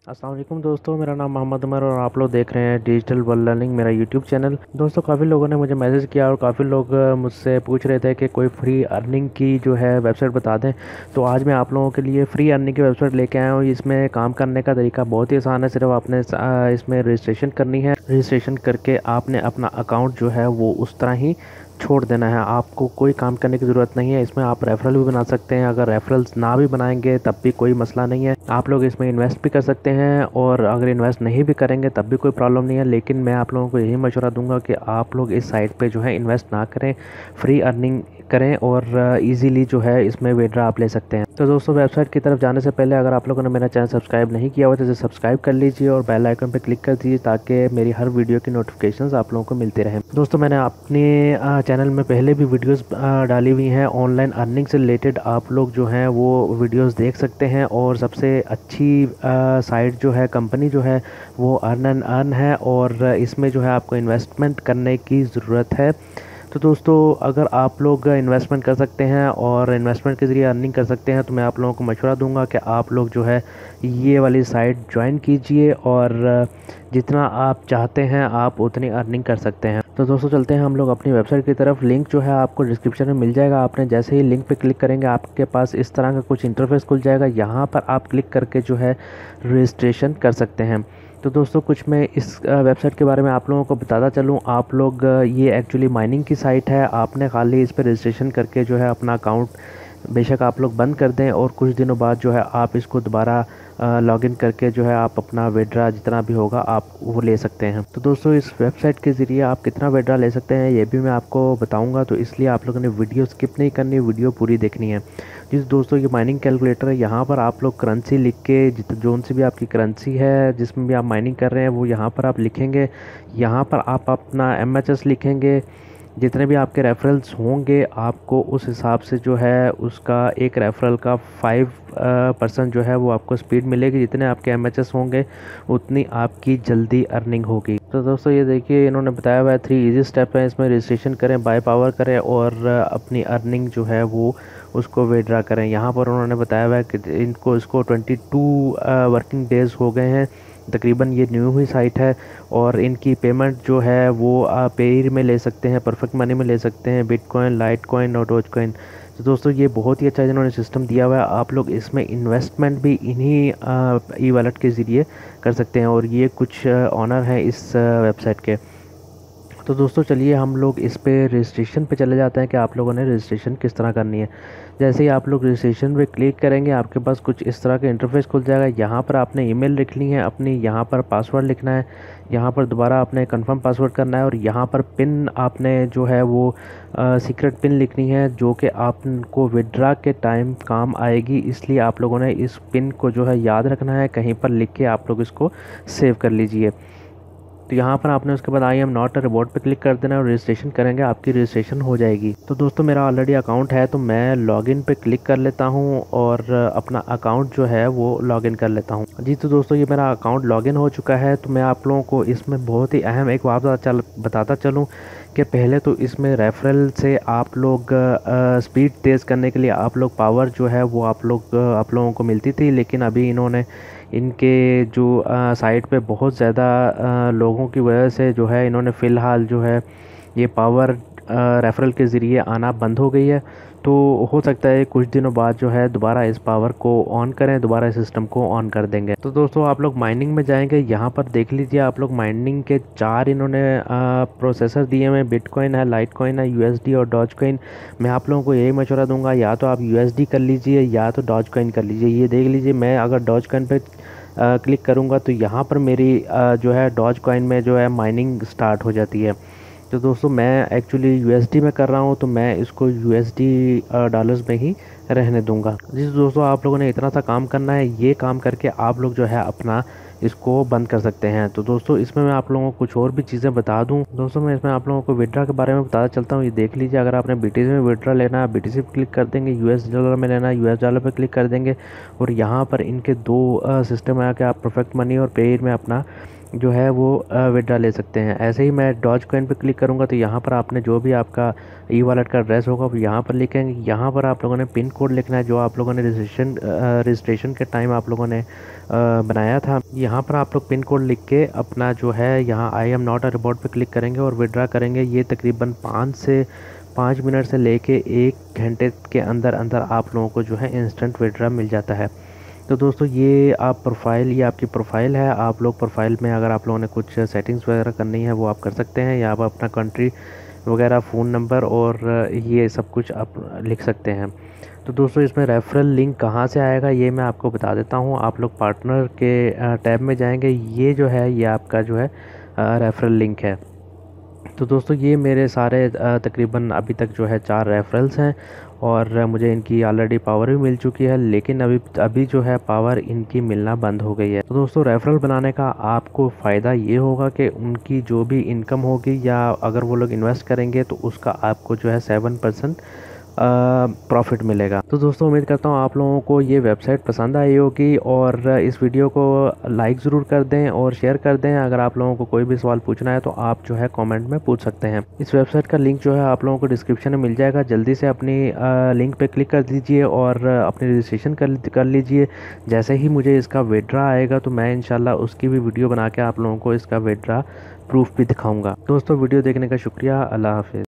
अस्सलाम वालेकुम दोस्तों, मेरा नाम मोहम्मद उमर और आप लोग देख रहे हैं डिजिटल वर्ल्ड लर्निंग मेरा यूट्यूब चैनल। दोस्तों, काफ़ी लोगों ने मुझे मैसेज किया और काफ़ी लोग मुझसे पूछ रहे थे कि कोई फ्री अर्निंग की जो है वेबसाइट बता दें। तो आज मैं आप लोगों के लिए फ्री अर्निंग की वेबसाइट लेके आया हूँ। इसमें काम करने का तरीका बहुत ही आसान है। सिर्फ आपने इसमें रजिस्ट्रेशन करनी है। रजिस्ट्रेशन करके आपने अपना अकाउंट जो है वो उस तरह ही छोड़ देना है। आपको कोई काम करने की ज़रूरत नहीं है। इसमें आप रेफरल भी बना सकते हैं। अगर रेफरल्स ना भी बनाएंगे तब भी कोई मसला नहीं है। आप लोग इसमें इन्वेस्ट भी कर सकते हैं और अगर इन्वेस्ट नहीं भी करेंगे तब भी कोई प्रॉब्लम नहीं है। लेकिन मैं आप लोगों को यही मशवरा दूंगा कि आप लोग इस साइट पे जो है इन्वेस्ट ना करें, फ्री अर्निंग करें और इजीली जो है इसमें विड्रा आप ले सकते हैं। तो दोस्तों, वेबसाइट की तरफ जाने से पहले अगर आप लोगों ने मेरा चैनल सब्सक्राइब नहीं किया हुआ तो इसे सब्सक्राइब कर लीजिए और बेल आइकन पर क्लिक कर दीजिए ताकि मेरी हर वीडियो की नोटिफिकेशंस आप लोगों को मिलती रहें। दोस्तों, मैंने अपने चैनल में पहले भी वीडियोस डाली हुई हैं ऑनलाइन अर्निंग से रिलेटेड। आप लोग जो हैं वो वीडियोस देख सकते हैं और सबसे अच्छी साइट जो है, कंपनी जो है वो अर्न एंड अर्न है और इसमें जो है आपको इन्वेस्टमेंट करने की ज़रूरत है। तो दोस्तों, अगर आप लोग इन्वेस्टमेंट कर सकते हैं और इन्वेस्टमेंट के ज़रिए अर्निंग कर सकते हैं तो मैं आप लोगों को मशवरा दूंगा कि आप लोग जो है ये वाली साइट ज्वाइन कीजिए और जितना आप चाहते हैं आप उतनी अर्निंग कर सकते हैं। तो दोस्तों, चलते हैं हम लोग अपनी वेबसाइट की तरफ। लिंक जो है आपको डिस्क्रिप्शन में मिल जाएगा। आपने जैसे ही लिंक पे क्लिक करेंगे आपके पास इस तरह का कुछ इंटरफेस खुल जाएगा। यहाँ पर आप क्लिक करके जो है रजिस्ट्रेशन कर सकते हैं। तो दोस्तों, कुछ मैं इस वेबसाइट के बारे में आप लोगों को बताता चलूँ। आप लोग ये एक्चुअली माइनिंग की साइट है। आपने खाली इस पर रजिस्ट्रेशन करके जो है अपना अकाउंट बेशक आप लोग बंद कर दें और कुछ दिनों बाद जो है आप इसको दोबारा लॉगिन करके जो है आप अपना विड्रा जितना भी होगा आप वो ले सकते हैं। तो दोस्तों, इस वेबसाइट के ज़रिए आप कितना विड्रा ले सकते हैं ये भी मैं आपको बताऊंगा। तो इसलिए आप लोगों ने वीडियो स्किप नहीं करनी, वीडियो पूरी देखनी है। जिस दोस्तों, ये माइनिंग कैलकुलेटर है। यहाँ पर आप लोग करेंसी लिख के जोन सी भी आपकी करेंसी है जिसमें भी आप माइनिंग कर रहे हैं वो यहाँ पर आप लिखेंगे। यहाँ पर आप अपना MHS लिखेंगे। जितने भी आपके रेफरल्स होंगे आपको उस हिसाब से जो है उसका एक रेफरल का 5% जो है वो आपको स्पीड मिलेगी। जितने आपके MHS होंगे उतनी आपकी जल्दी अर्निंग होगी। तो दोस्तों, ये देखिए इन्होंने बताया हुआ है 3 इजी स्टेप है। इसमें रजिस्ट्रेशन करें, बाय पावर करें और अपनी अर्निंग जो है वो उसको विड्रा करें। यहाँ पर उन्होंने बताया हुआ है कि इसको 22 वर्किंग डेज़ हो गए हैं तकरीबन। ये न्यू ही साइट है और इनकी पेमेंट जो है वो आप पेयर में ले सकते हैं, परफेक्ट मनी में ले सकते हैं, बिटकॉइन, लाइट कॉइन और डोज कॉइन। तो दोस्तों, ये बहुत ही अच्छा जिन्होंने सिस्टम दिया हुआ है। आप लोग इसमें इन्वेस्टमेंट भी इन्हीं ई वॉलेट के ज़रिए कर सकते हैं और ये कुछ ऑनर हैं इस वेबसाइट के। तो दोस्तों, चलिए हम लोग इस पे रजिस्ट्रेशन पे चले जाते हैं कि आप लोगों ने रजिस्ट्रेशन किस तरह करनी है। जैसे ही आप लोग रजिस्ट्रेशन पे क्लिक करेंगे आपके पास कुछ इस तरह का इंटरफेस खुल जाएगा। यहाँ पर आपने ईमेल लिखनी है अपनी, यहाँ पर पासवर्ड लिखना है, यहाँ पर दोबारा आपने कंफर्म पासवर्ड करना है और यहाँ पर पिन आपने जो है वो सीक्रेट पिन लिखनी है जो कि आपको विड्रा के टाइम काम आएगी। इसलिए आप लोगों ने इस पिन को जो है याद रखना है, कहीं पर लिख के आप लोग इसको सेव कर लीजिए। तो यहाँ पर आपने उसके बाद I am not a robot पे क्लिक कर देना और रजिस्ट्रेशन करेंगे, आपकी रजिस्ट्रेशन हो जाएगी। तो दोस्तों, मेरा ऑलरेडी अकाउंट है तो मैं लॉगिन पे क्लिक कर लेता हूँ और अपना अकाउंट जो है वो लॉगिन कर लेता हूँ। जी, तो दोस्तों, ये मेरा अकाउंट लॉगिन हो चुका है। तो मैं आप लोगों को इसमें बहुत ही अहम एक बात बताता चलूँ कि पहले तो इसमें रेफरल से आप लोग स्पीड तेज़ करने के लिए आप लोग पावर जो है वो आप लोगों को मिलती थी। लेकिन अभी इन्होंने इनके जो साइट पे बहुत ज़्यादा लोगों की वजह से जो है इन्होंने फ़िलहाल जो है ये पावर रेफरल के ज़रिए आना बंद हो गई है। तो हो सकता है कुछ दिनों बाद जो है दोबारा इस पावर को ऑन करें, दोबारा इस सिस्टम को ऑन कर देंगे। तो दोस्तों, आप लोग माइनिंग में जाएंगे, यहाँ पर देख लीजिए आप लोग माइनिंग के 4 इन्होंने प्रोसेसर दिए हुए हैं। बिटकॉइन है, लाइट कॉइन है, USD और डॉज कॉइन। मैं आप लोगों को यही मशवरा दूंगा, या तो आप USD कर लीजिए या तो डॉज कॉइन कर लीजिए। ये देख लीजिए, मैं अगर डॉज कॉइन पे क्लिक करूँगा तो यहाँ पर मेरी जो है डॉज कॉइन में जो है माइनिंग स्टार्ट हो जाती है। तो दोस्तों, मैं एक्चुअली USD में कर रहा हूँ तो मैं इसको USD डॉलर्स में ही रहने दूंगा। जी दोस्तों, आप लोगों ने इतना सा काम करना है। ये काम करके आप लोग जो है अपना इसको बंद कर सकते हैं। तो दोस्तों, इसमें मैं आप लोगों को कुछ और भी चीज़ें बता दूं। दोस्तों, मैं इसमें आप लोगों को विड्रा के बारे में बताता चलता हूँ। ये देख लीजिए, अगर आपने BTC में विड्रा लेना है BTC पे क्लिक कर देंगे, US डॉलर में लेना है US डॉलर पे क्लिक कर देंगे और यहाँ पर इनके 2 सिस्टम है कि आप परफेक्ट मनी और पेयर में अपना जो है वो विड्रा ले सकते हैं। ऐसे ही मैं डॉज कॉइन पे क्लिक करूँगा तो यहाँ पर आपने जो भी आपका ई वॉलेट का एड्रेस होगा वो यहाँ पर लिखेंगे। यहाँ पर आप लोगों ने पिन कोड लिखना है जो आप लोगों ने रजिस्ट्रेशन के टाइम आप लोगों ने बनाया था। यहाँ पर आप लोग पिन कोड लिख के अपना जो है यहाँ I am not a robot पे क्लिक करेंगे और विड्रा करेंगे। ये तकरीबन 5 मिनट से लेके 1 घंटे के अंदर अंदर आप लोगों को जो है इंस्टेंट विड्रा मिल जाता है। तो दोस्तों ये ये आपकी प्रोफाइल है। आप लोग प्रोफाइल में अगर आप लोगों ने कुछ सेटिंग्स वगैरह करनी है वो आप कर सकते हैं, या आप अपना कंट्री वगैरह, फ़ोन नंबर और ये सब कुछ आप लिख सकते हैं। तो दोस्तों इसमें रेफरल लिंक कहाँ से आएगा ये मैं आपको बता देता हूँ। आप लोग पार्टनर के टैब में जाएंगे, ये जो है ये आपका जो है रेफरल लिंक है। तो दोस्तों ये मेरे सारे तकरीबन अभी तक जो है 4 रेफरल्स हैं और मुझे इनकी ऑलरेडी पावर भी मिल चुकी है, लेकिन अभी जो है पावर इनकी मिलना बंद हो गई है। तो दोस्तों रेफरल बनाने का आपको फ़ायदा ये होगा कि उनकी जो भी इनकम होगी या अगर वो लोग इन्वेस्ट करेंगे तो उसका आपको जो है 7% प्रॉफिट मिलेगा। तो दोस्तों उम्मीद करता हूँ आप लोगों को ये वेबसाइट पसंद आई होगी और इस वीडियो को लाइक ज़रूर कर दें और शेयर कर दें। अगर आप लोगों को कोई भी सवाल पूछना है तो आप जो है कमेंट में पूछ सकते हैं। इस वेबसाइट का लिंक जो है आप लोगों को डिस्क्रिप्शन में मिल जाएगा। जल्दी से अपनी लिंक पे क्लिक कर दीजिए और अपनी रजिस्ट्रेशन कर लीजिए। जैसे ही मुझे इसका विड्रा आएगा तो मैं इंशाल्लाह उसकी भी वीडियो बना के आप लोगों को इसका विड्रा प्रूफ भी दिखाऊँगा। दोस्तों वीडियो देखने का शुक्रिया। अल्लाह हाफिज़।